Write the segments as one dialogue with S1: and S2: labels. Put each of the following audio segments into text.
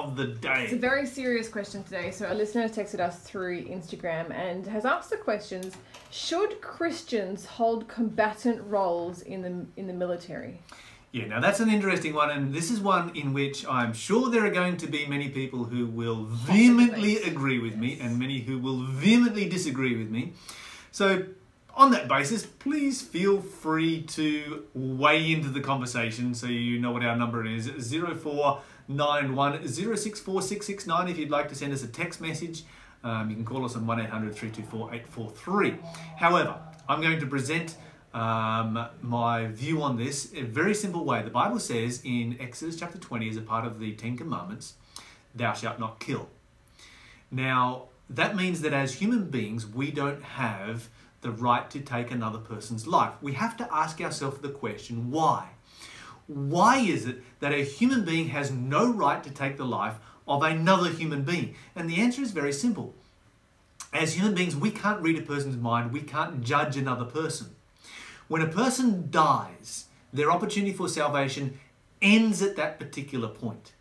S1: of the day.
S2: It's a very serious question today. So a listener has texted us through Instagram and has asked the questions: should Christians hold combatant roles in the military?
S1: Yeah, now that's an interesting one, and this is one in which I'm sure there are going to be many people who will vehemently agree with me and many who will vehemently disagree with me. So on that basis, please feel free to weigh into the conversation so you know what our number is, 0491 064669 if you'd like to send us a text message. You can call us on 1800 324 843. However, I'm going to present my view on this in a very simple way. The Bible says in Exodus chapter 20, as a part of the 10 Commandments, thou shalt not kill. Now, that means that as human beings, we don't have the right to take another person's life. We have to ask ourselves the question, why? Why is it that a human being has no right to take the life of another human being? And the answer is very simple. As human beings, we can't read a person's mind. We can't judge another person. When a person dies, their opportunity for salvation ends at that particular point.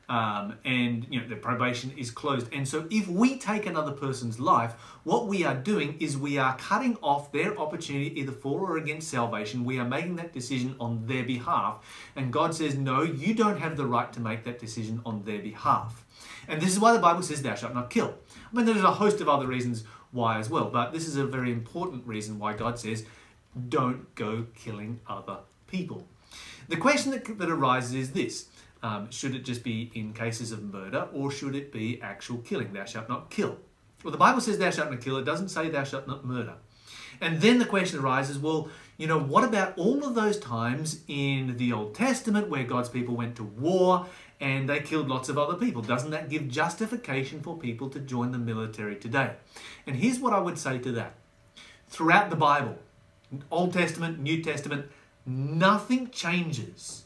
S1: And their probation is closed. And so if we take another person's life, what we are doing is we are cutting off their opportunity either for or against salvation. We are making that decision on their behalf. And God says, no, you don't have the right to make that decision on their behalf. And this is why the Bible says, thou shalt not kill. I mean, there's a host of other reasons why as well, but this is a very important reason why God says, don't go killing other people. The question that arises is this. Should it just be in cases of murder, or should it be actual killing? Thou shalt not kill. Well, the Bible says thou shalt not kill. It doesn't say thou shalt not murder. And then the question arises, well, what about all of those times in the Old Testament where God's people went to war and they killed lots of other people? Doesn't that give justification for people to join the military today? And here's what I would say to that. Throughout the Bible, Old Testament, New Testament, nothing changes.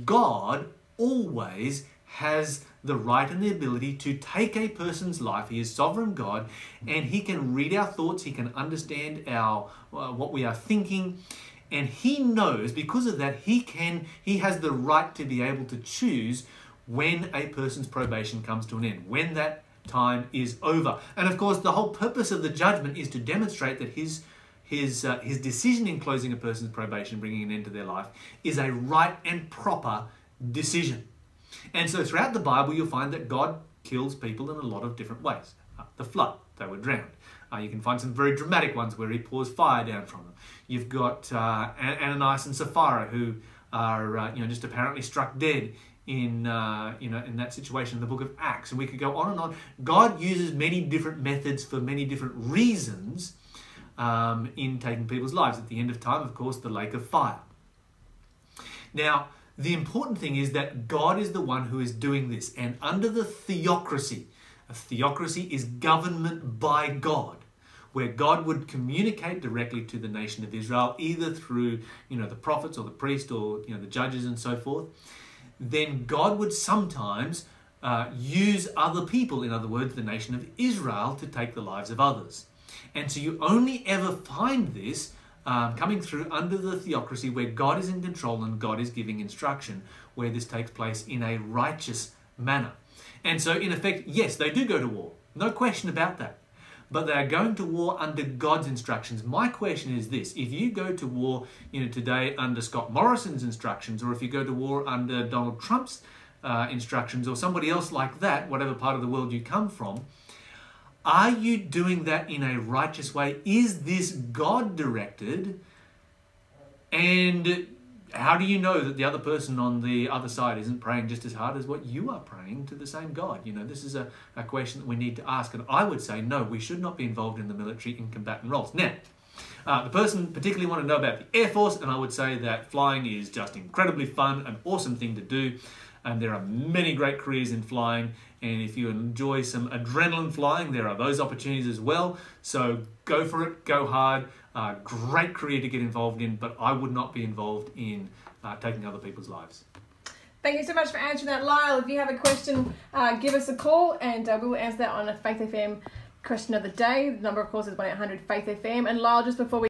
S1: God always has the right and the ability to take a person's life. He is sovereign God, and he can read our thoughts. He can understand our what we are thinking, and he knows, because of that, he has the right to be able to choose when a person's probation comes to an end, when that time is over. And of course, the whole purpose of the judgment is to demonstrate that his decision in closing a person's probation, bringing an end to their life, is a right and proper decision. And so throughout the Bible, you'll find that God kills people in a lot of different ways. The flood, they were drowned. You can find some very dramatic ones where he pours fire down from them. You've got Ananias and Sapphira, who are just apparently struck dead in that situation in the book of Acts. And we could go on and on. God uses many different methods for many different reasons in taking people's lives. At the end of time, of course, the lake of fire. Now, the important thing is that God is the one who is doing this. And under the theocracy, a theocracy is government by God, where God would communicate directly to the nation of Israel, either through the prophets or the priest or the judges and so forth. Then God would sometimes use other people, in other words, the nation of Israel, to take the lives of others. And so you only ever find this coming through under the theocracy, where God is in control and God is giving instruction, where this takes place in a righteous manner. And so in effect, yes, they do go to war. No question about that. But they are going to war under God's instructions. My question is this: if you go to war today under Scott Morrison's instructions, or if you go to war under Donald Trump's instructions, or somebody else like that, whatever part of the world you come from, are you doing that in a righteous way? Is this God-directed? And how do you know that the other person on the other side isn't praying just as hard as what you are praying to the same God? This is a question that we need to ask. And I would say, no, we should not be involved in the military in combatant roles. Now, the person particularly want to know about the Air Force, and I would say that flying is just incredibly fun, an awesome thing to do. And there are many great careers in flying. And if you enjoy some adrenaline flying, there are those opportunities as well. So go for it, go hard. Great career to get involved in, but I would not be involved in taking other people's lives.
S2: Thank you so much for answering that, Lyle. If you have a question, give us a call, and we will answer that on a Faith FM question of the day. The number, of course, is 1800-FAITH-FM. And Lyle, just before we